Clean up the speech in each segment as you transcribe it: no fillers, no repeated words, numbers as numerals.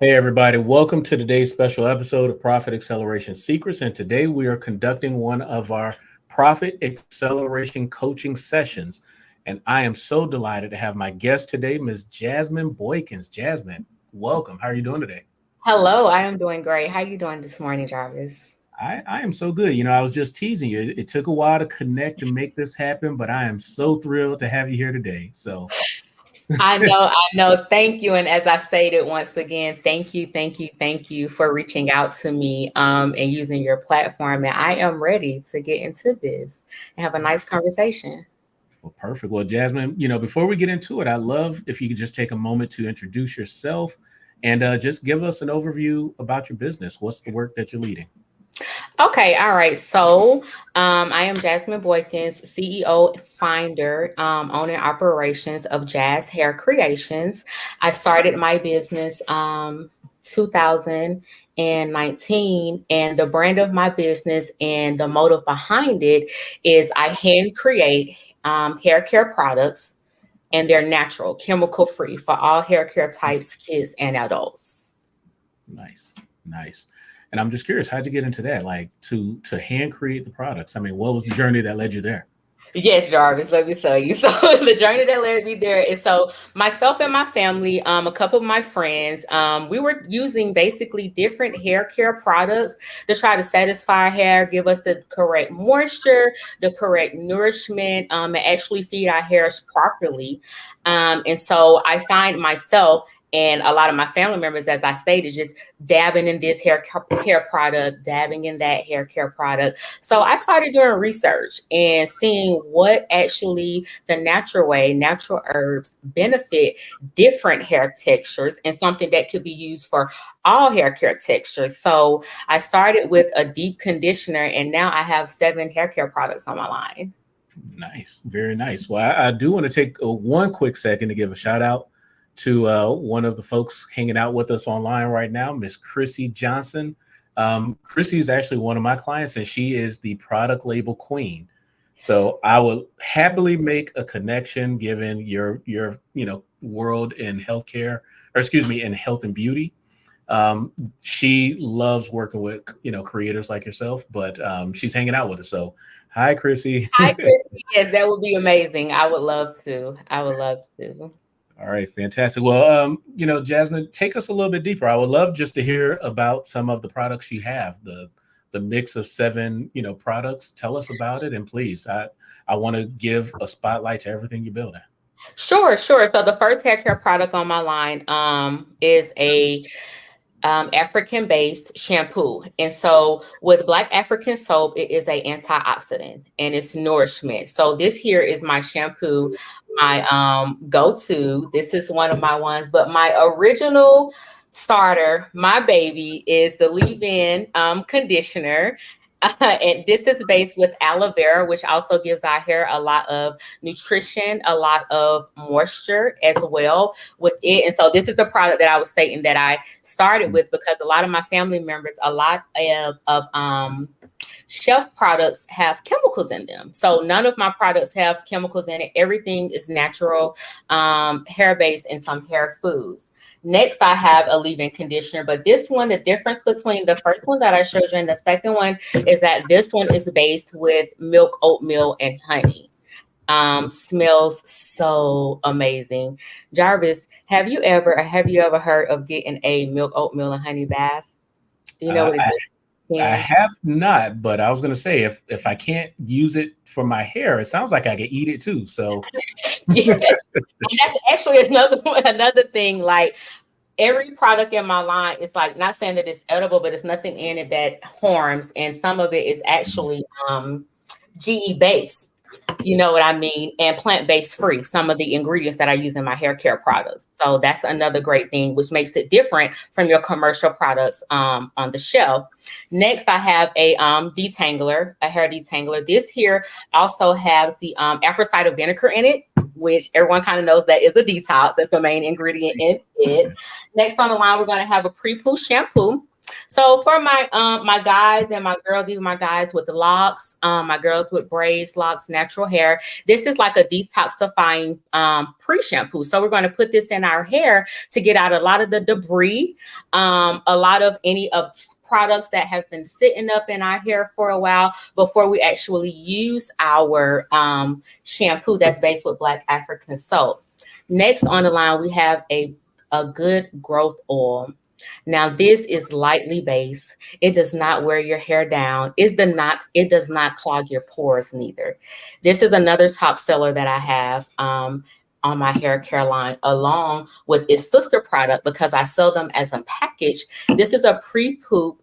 Hey, everybody. Welcome to today's special episode of Profit Acceleration Secrets. And today we are conducting one of our Profit Acceleration coaching sessions. And I am so delighted to have my guest today, Ms. Jasmine Boykins. Jasmine, welcome. How are you doing today? Hello, I am doing great. How you doing this morning, Jarvis? I am so good. I was just teasing you. It took a while to connect and make this happen, but I am so thrilled to have you here today. So I know. Thank you. And as I stated once again, thank you for reaching out to me and using your platform. And I am ready to get into this and have a nice conversation. Well, perfect. Well, Jasmine, before we get into it, I'd love if you could just take a moment to introduce yourself and just give us an overview about your business. What's the work that you're leading? Okay, all right. So I am Jasmine Boykins, CEO, founder, owner, and operations of Jazz Hair Creations. I started my business 2019, and the brand of my business and the motive behind it is I hand create hair care products, and they're natural, chemical free for all hair care types, kids and adults. Nice, nice. And I'm just curious, how'd you get into that? Like to hand create the products? I mean, what was the journey that led you there? Yes, Jarvis, let me tell you. So the journey that led me there is so myself and my family, a couple of my friends, we were using basically different hair care products to try to satisfy our hair, give us the correct moisture, the correct nourishment, and actually feed our hairs properly. And so I find myself and a lot of my family members, as I stated, just dabbing in this hair care product, dabbing in that hair care product. So I started doing research and seeing what actually the natural way, natural herbs benefit different hair textures and something that could be used for all hair care textures. So I started with a deep conditioner, and now I have 7 hair care products on my line. Nice, very nice. Well, I do want to take one quick second to give a shout out to one of the folks hanging out with us online right now, Miss Chrissy Johnson. Chrissy is actually one of my clients, and she is the product label queen. So I would happily make a connection given your world in healthcare, or excuse me, in health and beauty. She loves working with creators like yourself, but she's hanging out with us. So hi, Chrissy. Hi, Christy. Yes, that would be amazing. I would love to. I would love to. All right, fantastic. Well, Jasmine, take us a little bit deeper. I would love just to hear about some of the products you have, the mix of 7, products. Tell us about it, and please, I want to give a spotlight to everything you're building. Sure. So the first hair care product on my line is a African-based shampoo. And so with Black African soap, it is a antioxidant and it's nourishment. So this here is my shampoo, my go-to. This is one of my ones, but my original starter, my baby, is the leave-in conditioner. And this is based with aloe vera, which also gives our hair a lot of nutrition, a lot of moisture as well with it. And so this is the product that I was stating that I started with because a lot of my family members, a lot of shelf products have chemicals in them. So none of my products have chemicals in it. Everything is natural, hair-based, and some hair foods. Next, I have a leave-in conditioner, but this one, the difference between the first one that I showed you and the second one is that this one is based with milk, oatmeal, and honey. Smells so amazing. Jarvis, have you ever heard of getting a milk, oatmeal, and honey bath? Do you know what it is? I have not, but I was going to say if I can't use it for my hair, it sounds like I could eat it too. So yeah. And that's actually another thing. Like every product in my line is like not saying that it's edible, but it's nothing in it that harms, and some of it is actually GE based. You know what I mean? And plant-based free, some of the ingredients that I use in my hair care products. So that's another great thing, which makes it different from your commercial products on the shelf. Next, I have a detangler, a hair detangler. This here also has the apple cider vinegar in it, which everyone kind of knows that is a detox. That's the main ingredient in it. Next on the line, we're going to have a pre-poo shampoo. So for my guys and my girls, even my guys with the locks, my girls with braids, locks, natural hair, this is like a detoxifying pre-shampoo. So we're going to put this in our hair to get out a lot of the debris, a lot of any of products that have been sitting up in our hair for a while before we actually use our shampoo that's based with Black African soap. Next on the line, we have a good growth oil. Now, this is lightly based. It does not wear your hair down. It does not clog your pores neither. This is another top seller that I have on my hair care line, along with its sister product, because I sell them as a package. This is a pre-poop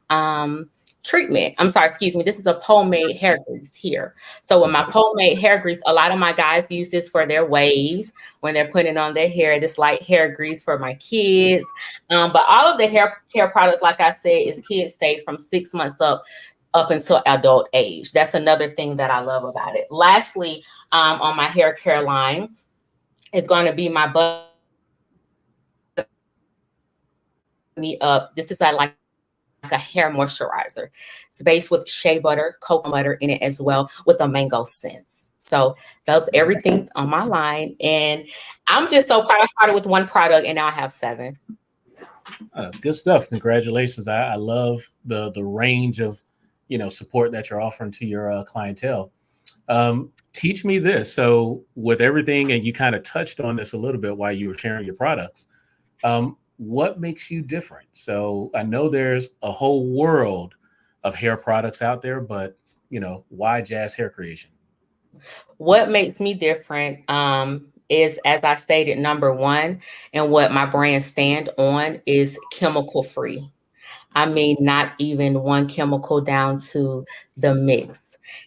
treatment. I'm sorry, excuse me. This is a pomade hair grease here. So with my pomade hair grease, a lot of my guys use this for their waves when they're putting on their hair, this light hair grease for my kids. But all of the hair care products, like I said, is kids safe from 6 months up until adult age. That's another thing that I love about it. Lastly, on my hair care line, it's going to be my butter me up. This is like a hair moisturizer. It's based with shea butter, coconut butter in it as well, with a mango scent. So those everything's on my line, and I'm just so proud. I started with one product, and now I have 7. Good stuff. Congratulations. I love the range of support that you're offering to your clientele. Teach me this. So with everything, and you kind of touched on this a little bit while you were sharing your products. What makes you different? So I know there's a whole world of hair products out there, but why Jazz Hair Creation? What makes me different is, as I stated, number one, and what my brand stand on is chemical free. I mean, not even one chemical down to the mix.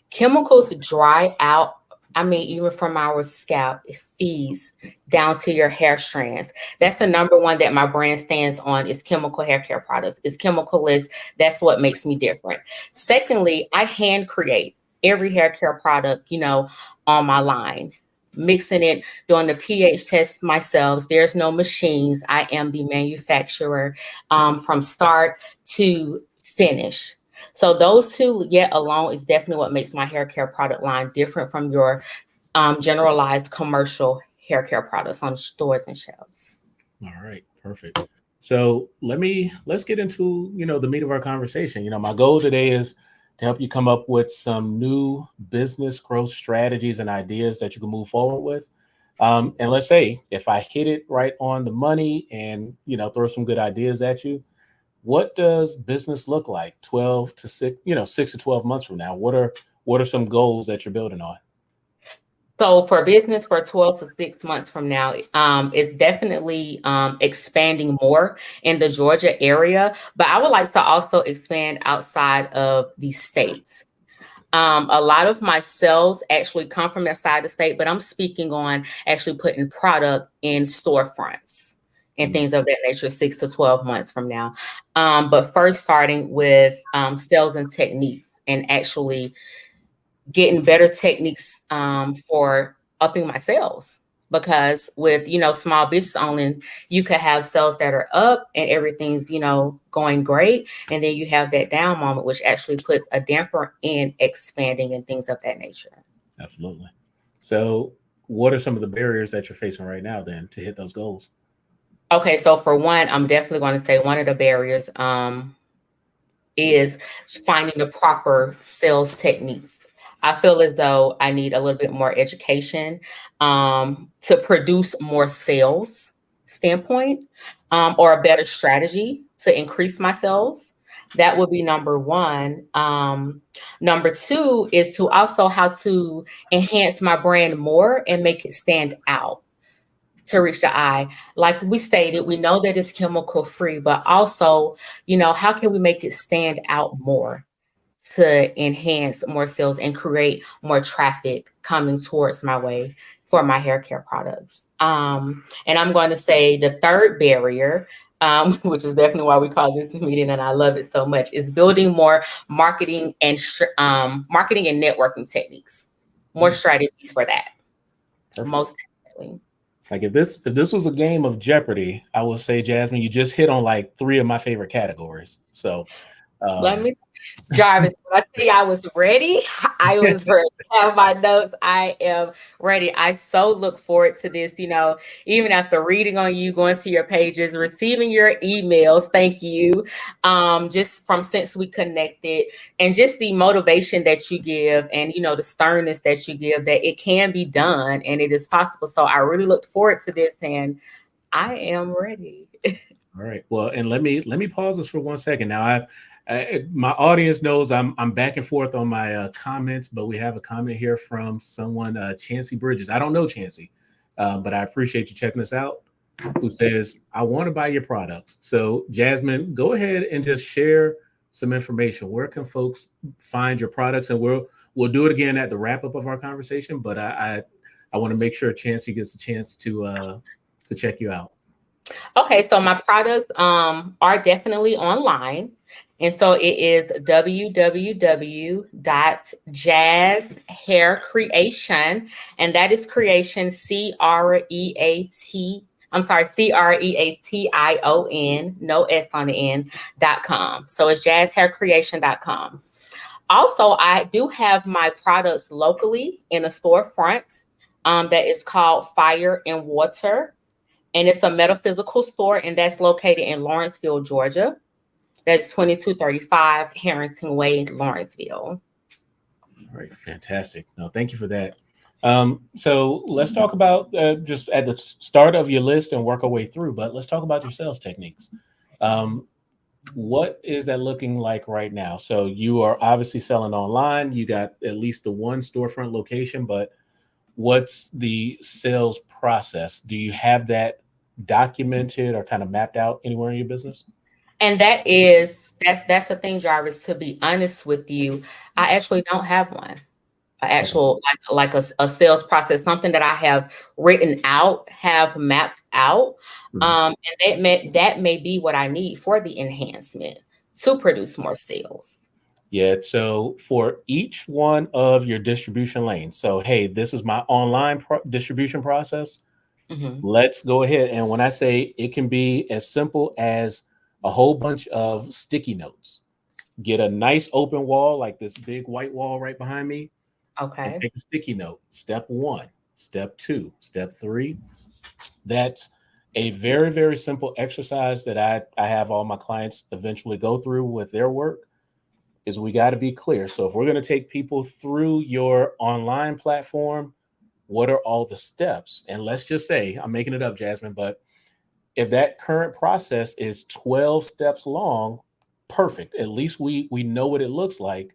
Chemicals dry out. I mean, even from our scalp, it feeds down to your hair strands. That's the number one that my brand stands on, is chemical hair care products. It's chemicalless. That's what makes me different. Secondly, I hand create every hair care product, on my line. Mixing it, doing the pH test myself. There's no machines. I am the manufacturer from start to finish. So those two yet alone is definitely what makes my hair care product line different from your generalized commercial hair care products on stores and shelves. All right, perfect. So let's get into the meat of our conversation. My goal today is to help you come up with some new business growth strategies and ideas that you can move forward with. And let's say if I hit it right on the money and throw some good ideas at you, what does business look like 12 to 6 to 12 months from now? What are some goals that you're building on? So for business for 12 to 6 months from now, it's definitely expanding more in the Georgia area, but I would like to also expand outside of the states. A lot of my sales actually come from outside the state, but I'm speaking on actually putting product in storefronts and things of that nature 6 to 12 months from now. But first starting with sales and techniques, and actually getting better techniques for upping my sales. Because with, small business owning, you could have sales that are up and everything's, going great. And then you have that down moment, which actually puts a damper in expanding and things of that nature. Absolutely. So what are some of the barriers that you're facing right now then to hit those goals? Okay, so for one, I'm definitely going to say one of the barriers is finding the proper sales techniques. I feel as though I need a little bit more education to produce more sales standpoint, or a better strategy to increase my sales. That would be number one. Number two is to also how to enhance my brand more and make it stand out to reach the eye. Like we stated, we know that it's chemical free, but also, how can we make it stand out more to enhance more sales and create more traffic coming towards my way for my hair care products? And I'm going to say the third barrier, which is definitely why we call this meeting, and I love it so much, is building more marketing and networking techniques, more strategies for that. Perfect. Most definitely. Like if this was a game of Jeopardy, I would say, Jasmine, you just hit on like 3 of my favorite categories. So Let me Jarvis, when I tell you I was ready, I was ready. I have my notes. I am ready. I so look forward to this, even after reading on you, going to your pages, receiving your emails. Thank you. Just from since we connected and just the motivation that you give and, the sternness that you give that it can be done and it is possible. So I really look forward to this and I am ready. all right. Well, and let me pause this for 1 second. Now, my audience knows I'm back and forth on my comments, but we have a comment here from someone, Chancey Bridges. I don't know Chancey, but I appreciate you checking us out. Who says, "I want to buy your products." So, Jasmine, go ahead and just share some information. Where can folks find your products? And we'll do it again at the wrap up of our conversation. But I want to make sure Chancey gets a chance to check you out. Okay, so my products are definitely online. And so it is www.jazzhaircreation, and that is creation, CREATION, no S on the end.com. So it's jazzhaircreation.com. Also, I do have my products locally in a storefront that is called Fire and Water. And it's a metaphysical store, and that's located in Lawrenceville, Georgia. That's 2235 Harrington Way, Lawrenceville. All right, fantastic. No, thank you for that. So let's talk about just at the start of your list and work our way through, but let's talk about your sales techniques. What is that looking like right now? So you are obviously selling online. You got at least the one storefront location, but what's the sales process? Do you have that documented or kind of mapped out anywhere in your business? And that's the thing, Jarvis, to be honest with you, I actually don't have one. An actual like a sales process, something that I have written out, have mapped out. And that may be what I need for the enhancement to produce more sales. Yeah. So for each one of your distribution lanes, so hey, this is my online distribution process. Let's go ahead. And when I say it can be as simple as a whole bunch of sticky notes, get a nice open wall like this big white wall right behind me. Okay. And take a sticky note. Step 1, step 2, step 3. That's a very, very simple exercise that I have all my clients eventually go through with their work. Is we got to be clear. So if we're going to take people through your online platform, what are all the steps? And let's just say, I'm making it up, Jasmine, but if that current process is 12 steps long, perfect. At least we know what it looks like.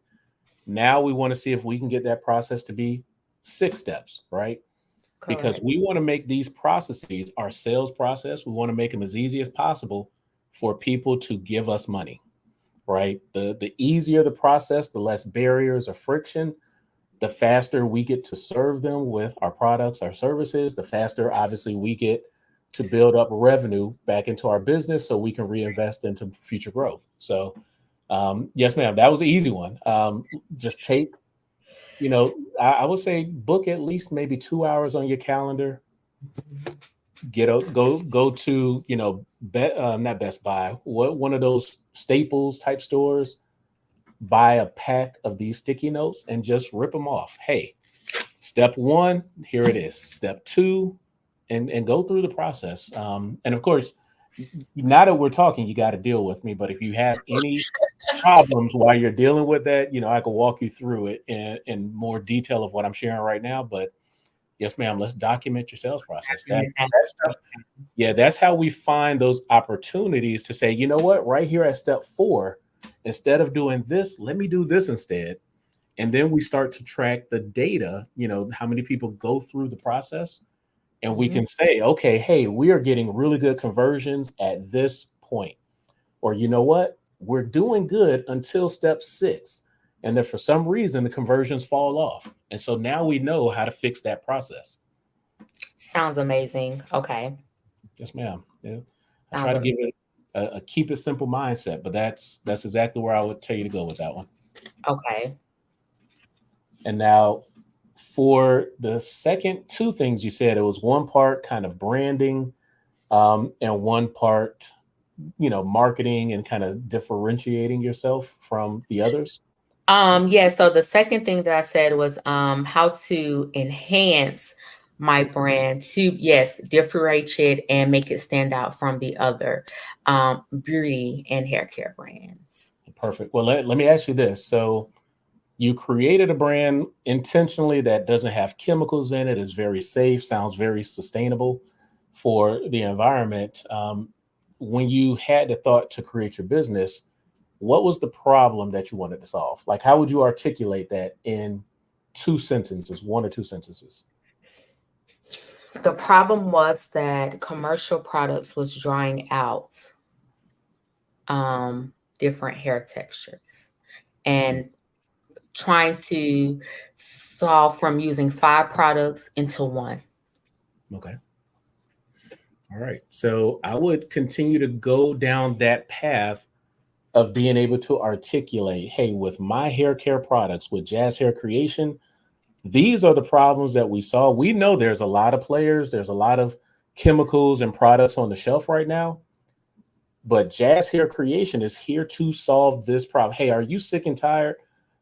Now we want to see if we can get that process to be 6 steps, right? Correct. Because we want to make these processes, our sales process, we want to make them as easy as possible for people to give us money, right? The easier the process, the less barriers or friction, the faster we get to serve them with our products, our services, the faster, obviously, we get to build up revenue back into our business so we can reinvest into future growth. So, yes, ma'am, that was an easy one. Just take, I would say book at least maybe 2 hours on your calendar. Go to, not Best Buy, one of those Staples type stores, buy a pack of these sticky notes and just rip them off. Hey, step 1, here it is. Step 2, and go through the process. And of course, now that we're talking, you got to deal with me. But if you have any problems while you're dealing with that, I can walk you through it in more detail of what I'm sharing right now. But yes, ma'am, let's document your sales process. That's how we find those opportunities to say, you know what, right here at step 4, instead of doing this, let me do this instead. And then we start to track the data, how many people go through the process. And we can say, okay, hey, we are getting really good conversions at this point. Or you know what? We're doing good until step 6. And then for some reason, the conversions fall off. And so now we know how to fix that process. Sounds amazing. Okay. Yes, ma'am. Yeah. I try to give it a keep it simple mindset, but that's exactly where I would tell you to go with that one. Okay. And now For the second two things you said, it was one part kind of branding, and one part, marketing and kind of differentiating yourself from the others. Yeah, so the second thing that I said was how to enhance my brand to, yes, differentiate and make it stand out from the other beauty and hair care brands. Perfect. Well, let me ask you this. So you created a brand intentionally that doesn't have chemicals in it, is very safe, sounds very sustainable for the environment. When you had the thought to create your business, what was the problem that you wanted to solve? Like, how would you articulate that in two sentences, one or two sentences? The problem was that commercial products was drying out different hair textures and trying to solve from using 5 products into one. Okay. All right. So I would continue to go down that path of being able to articulate, hey, with my hair care products, with Jazz Hair Creation, these are the problems that we saw. We know there's a lot of players, there's a lot of chemicals and products on the shelf right now, but Jazz Hair Creation is here to solve this problem. Hey, are you sick and tired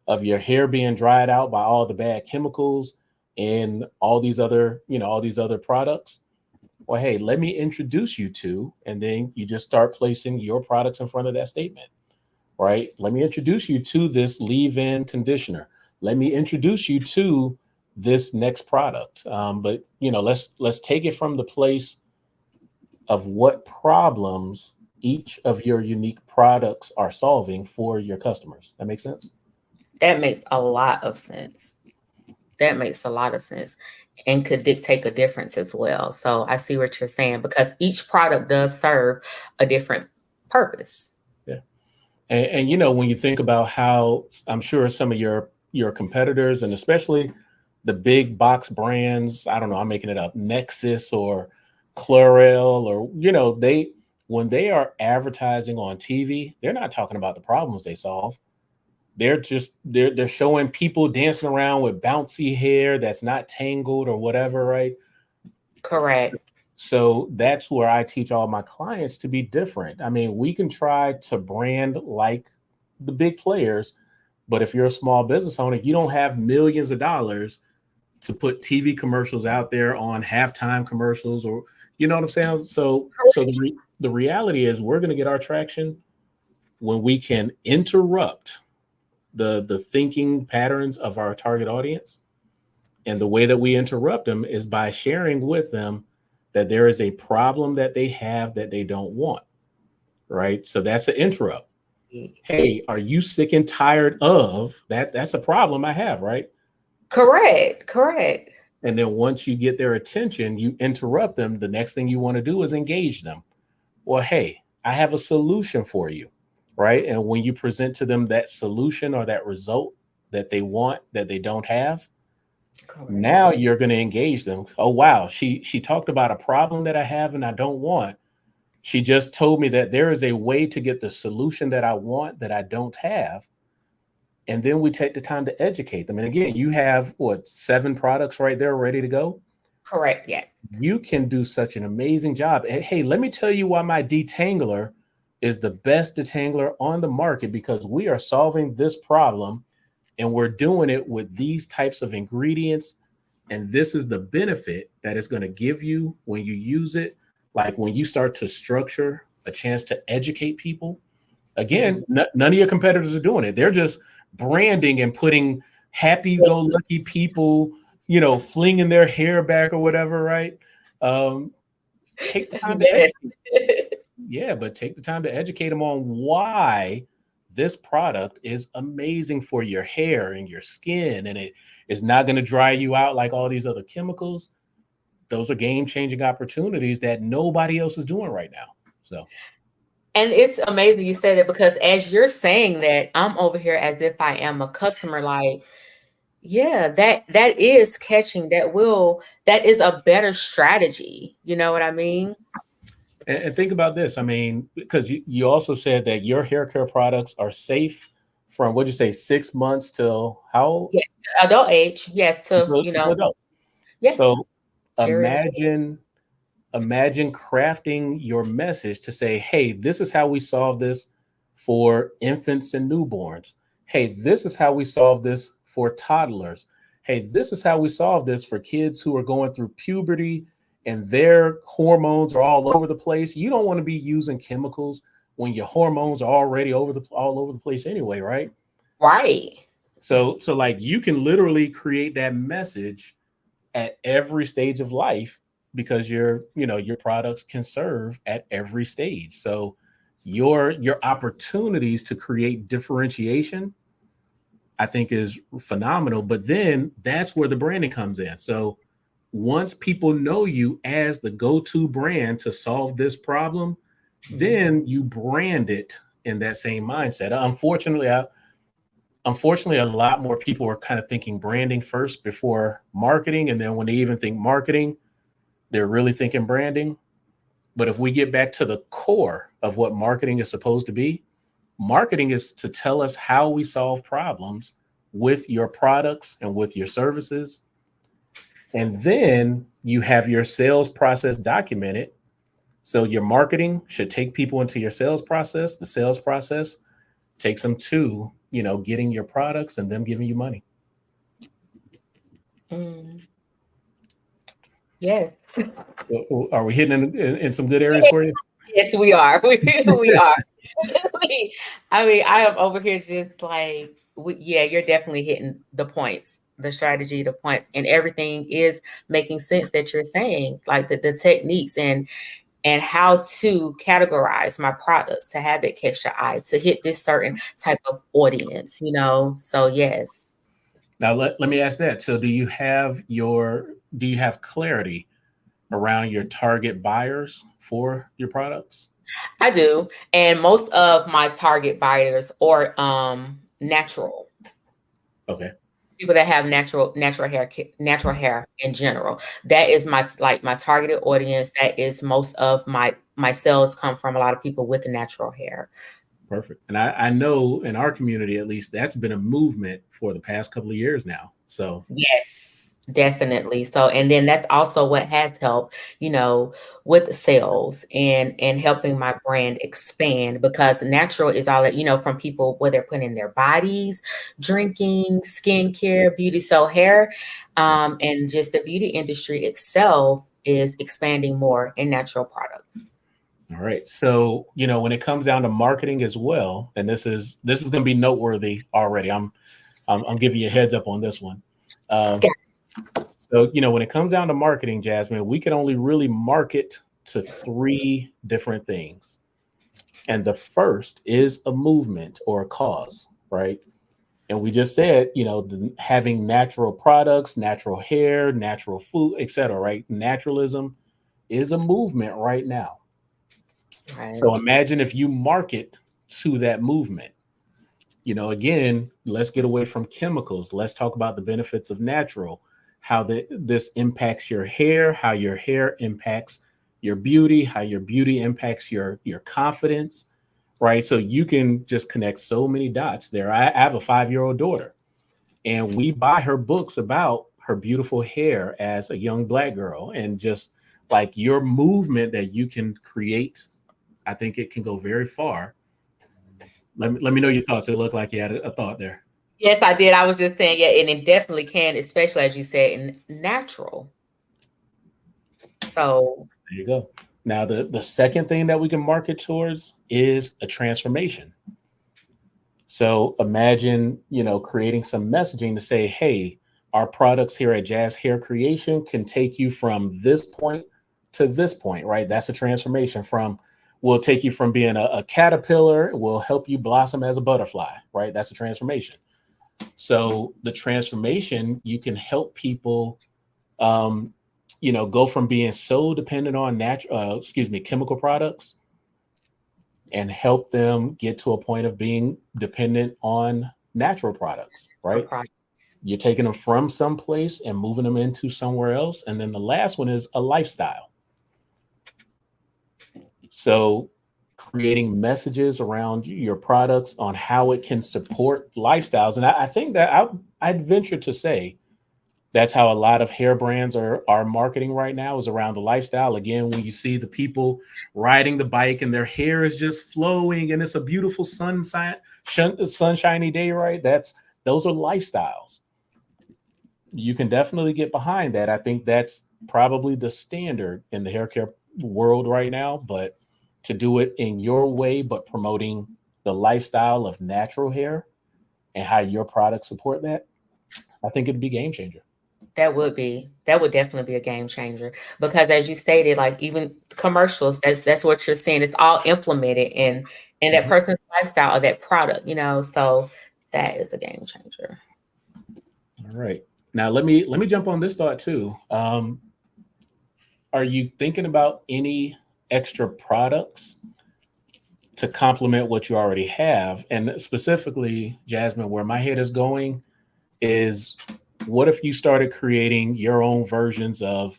of your hair being dried out by all the bad chemicals and all these other products? Well, hey, let me introduce you to, and then you just start placing your products in front of that statement, right? Let me introduce you to this leave-in conditioner. Let me introduce you to this next product. But let's take it from the place of what problems each of your unique products are solving for your customers. That makes sense? That makes a lot of sense. That makes a lot of sense and could dictate a difference as well. So I see what you're saying because each product does serve a different purpose. Yeah. And when you think about how I'm sure some of your competitors, and especially the big box brands, I don't know, I'm making it up, Nexus or Clarel, or they, when they are advertising on TV, they're not talking about the problems they solve. They're showing people dancing around with bouncy hair that's not tangled or whatever, right? Correct. So that's where I teach all my clients to be different. I mean, we can try to brand like the big players, but if you're a small business owner, you don't have millions of dollars to put TV commercials out there on halftime commercials, or you know what I'm saying? So the reality is we're going to get our traction when we can interrupt the thinking patterns of our target audience. And the way that we interrupt them is by sharing with them that there is a problem that they have that they don't want, right? So that's an interrupt. Hey, are you sick and tired of that? That's a problem I have, right? Correct. And then once you get their attention, you interrupt them. The next thing you want to do is engage them. Well, hey, I have a solution for you, right? And when you present to them that solution or that result that they want that they don't have, Correct. Now you're going to engage them. Oh, wow, she talked about a problem that I have and I don't want. She just told me that there is a way to get the solution that I want that I don't have. And then we take the time to educate them. And again, you have 7 products right there ready to go. Correct. Yes. You can do such an amazing job. Hey, let me tell you why my detangler is the best detangler on the market, because we are solving this problem and we're doing it with these types of ingredients. And this is the benefit that it's going to give you when you use it. Like when you start to structure a chance to educate people. Again, none of your competitors are doing it. They're just branding and putting happy-go-lucky people, flinging their hair back or whatever, right? Take the time to educate. Yeah, but take the time to educate them on why this product is amazing for your hair and your skin, and it is not going to dry you out like all these other chemicals. Those are game-changing opportunities that nobody else is doing right now. So, and it's amazing you say that, because as you're saying that, I'm over here as if I am a customer, like, yeah, that is catching, that is a better strategy. You know what I mean? and think about this. I mean, because you also said that your hair care products are safe from what'd you say, 6 months till how? Yes, adult age. Yes, to To adult. yes, So geriatric. imagine crafting your message to say, hey, this is how we solve this for infants and newborns. Hey, this is how we solve this for toddlers. Hey, this is how we solve this for kids who are going through puberty and their hormones are all over the place. You don't want to be using chemicals when your hormones are already all over the place anyway, right? Right. So like you can literally create that message at every stage of life because your products can serve at every stage. So your opportunities to create differentiation, I think, is phenomenal. But then that's where the branding comes in. So once people know you as the go-to brand to solve this problem, then you brand it in that same mindset. Unfortunately, a lot more people are kind of thinking branding first before marketing. And then when they even think marketing, they're really thinking branding. But if we get back to the core of what marketing is supposed to be, marketing is to tell us how we solve problems with your products and with your services. And then you have your sales process documented. So your marketing should take people into your sales process. The sales process takes them to, getting your products and them giving you money. Yes. Are we hitting in some good areas for you? Yes, we are. We are. I mean, I am over here just like, you're definitely hitting the points, the strategy, the points, and everything is making sense that you're saying, like the techniques and how to categorize my products to have it catch your eye, to hit this certain type of audience, So yes. Now let me ask that. So do you have clarity around your target buyers for your products? I do. And most of my target buyers are natural. Okay. People that have natural hair in general. That is my targeted audience. That is most of my sales come from a lot of people with natural hair. Perfect. And I know in our community, at least, that's been a movement for the past couple of years now. So yes, definitely. So, and then that's also what has helped, with sales and helping my brand expand, because natural is all that, from people, where they're putting in their bodies, drinking, skincare, beauty. So hair, and just the beauty industry itself is expanding more in natural products. all right. So, when it comes down to marketing as well, and this is going to be noteworthy already. I'm giving you a heads up on this one. So, when it comes down to marketing, Jasmine, we can only really market to 3 different things. And the first is a movement or a cause, right? And we just said, having natural products, natural hair, natural food, etc., right? Naturalism is a movement right now. Right. So imagine if you market to that movement. Again, let's get away from chemicals. Let's talk about the benefits of natural, how this impacts your hair, how your hair impacts your beauty, how your beauty impacts your confidence, right? So you can just connect so many dots there. I have a 5-year-old daughter, and we buy her books about her beautiful hair as a young Black girl, and just like your movement that you can create, I think it can go very far. Let me know your thoughts. It looked like you had a thought there. Yes, I did. I was just saying, yeah, and it definitely can, especially as you said, in natural. So there you go. Now, the second thing that we can market towards is a transformation. So imagine, creating some messaging to say, hey, our products here at Jazz Hair Creation can take you from this point to this point, right? That's a transformation. We'll take you from being a caterpillar, we'll help you blossom as a butterfly, right? That's a transformation. So the transformation, you can help people, go from being so dependent on chemical products, and help them get to a point of being dependent on natural products, right? You're taking them from someplace and moving them into somewhere else. And then the last one is a lifestyle. So creating messages around your products on how it can support lifestyles. And I think that I'd venture to say that's how a lot of hair brands are marketing right now, is around the lifestyle. Again, when you see the people riding the bike and their hair is just flowing and it's a beautiful sunshiny day, right? Those are lifestyles. You can definitely get behind that. I think that's probably the standard in the hair care world right now, but to do it in your way, but promoting the lifestyle of natural hair and how your products support that, I think it'd be game changer. That would definitely be a game changer, because as you stated, like even commercials, that's what you're seeing. It's all implemented in that person's lifestyle or that product, so that is a game changer. All right. Now let me jump on this thought too. Are you thinking about any extra products to complement what you already have? And specifically, Jasmine, where my head is going is, what if you started creating your own versions of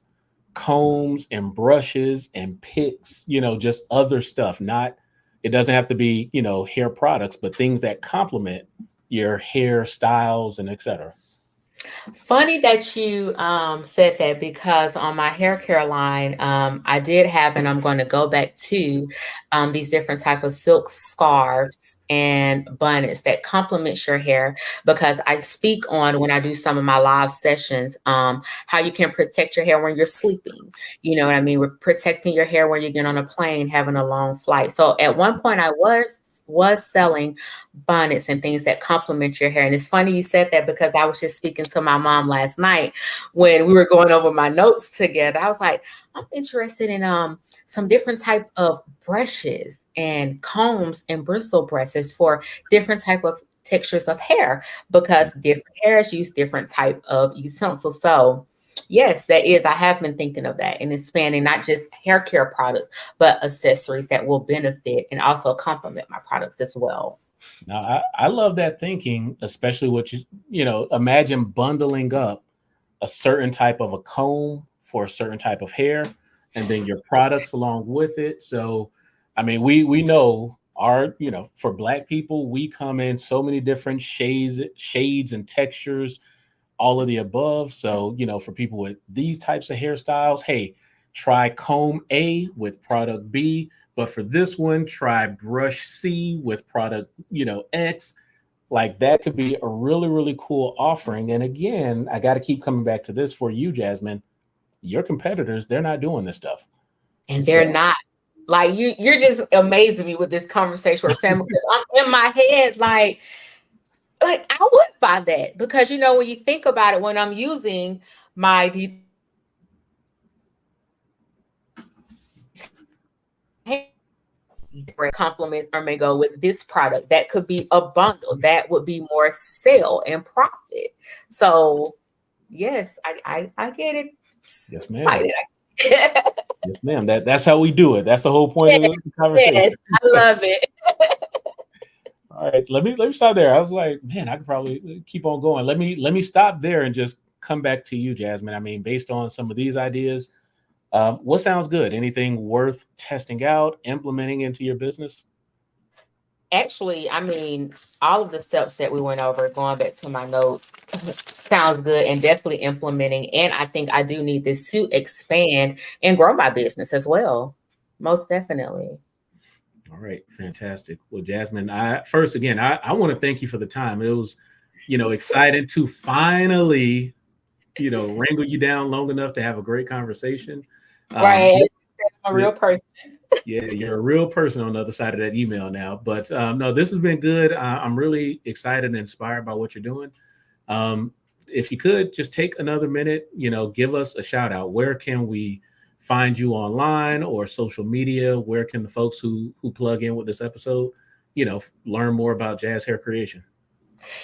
combs and brushes and picks, just other stuff? Not, it doesn't have to be, hair products, but things that complement your hair styles and etc. Funny that you said that, because on my hair care line, I did have, and I'm going to go back to these different type of silk scarves and bonnets that complements your hair, because I speak on, when I do some of my live sessions, how you can protect your hair when you're sleeping. You know what I mean? We're protecting your hair when you get on a plane, having a long flight. So at one point I was selling bonnets and things that complement your hair. And it's funny you said that, because I was just speaking to my mom last night when we were going over my notes together. I was like, I'm interested in some different type of brushes and combs and bristle brushes for different type of textures of hair, because different hairs use different type of utensils. So yes, I have been thinking of that and expanding not just hair care products, but accessories that will benefit and also complement my products as well. Now, I love that thinking, especially what imagine bundling up a certain type of a comb for a certain type of hair, and then your products along with it. So, I mean, we know for Black people, we come in so many different shades and textures, all of the above. So, for people with these types of hairstyles, hey, try comb A with product B. But for this one, try brush C with product, X. Like, that could be a really, really cool offering. And again, I got to keep coming back to this for you, Jasmine. Your competitors, they're not doing this stuff. And they're not. Like, you're just amazing me with this conversation, Sam, because I'm in my head like I would buy that, because when you think about it, when I'm using my compliments or may go with this product, that could be a bundle that would be more sale and profit. So yes, I get it. Yes, ma'am. Yes, ma'am. That's how we do it. That's the whole point of this conversation. Yes, I love it. All right, let me stop there. I was like, man, I could probably keep on going. Let me stop there and just come back to you, Jasmine. I mean, based on some of these ideas, what sounds good? Anything worth testing out, implementing into your business? Actually, I mean, all of the steps that we went over, going back to my notes, sounds good, and definitely implementing. And I think I do need this to expand and grow my business as well. Most definitely. All right, fantastic. Well, Jasmine, I want to thank you for the time. It was, exciting to finally, wrangle you down long enough to have a great conversation. Right. I'm a real person. Yeah, you're a real person on the other side of that email now. But no, this has been good. I'm really excited and inspired by what you're doing. If you could just take another minute, give us a shout out. Where can we find you online or social media? Where can the folks who plug in with this episode, learn more about Jazz Hair Creation?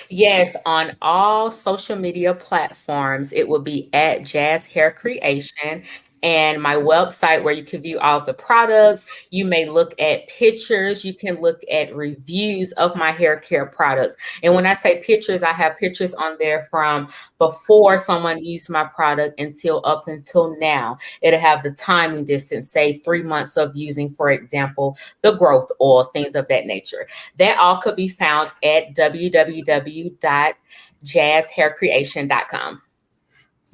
Yes, on all social media platforms, it will be at Jazz Hair Creation. and my website where you can view all of the products. You may look at pictures. You can look at reviews of my hair care products. And when I say pictures, I have pictures on there from before someone used my product up until now. It'll have the timing distance, say 3 months of using, for example, the growth oil, things of that nature. That all could be found at www.jazzhaircreation.com.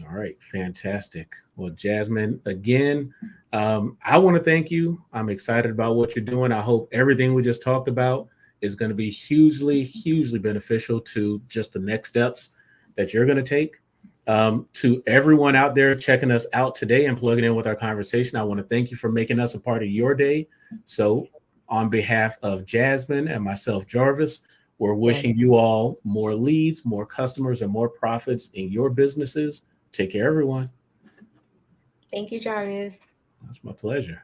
All right, fantastic. Well, Jasmine, again, I want to thank you. I'm excited about what you're doing. I hope everything we just talked about is going to be hugely, hugely beneficial to just the next steps that you're going to take. To everyone out there checking us out today and plugging in with our conversation, I want to thank you for making us a part of your day. So on behalf of Jasmine and myself, Jarvis, we're wishing you all more leads, more customers, and more profits in your businesses. Take care, everyone. Thank you, Jarvis. That's my pleasure.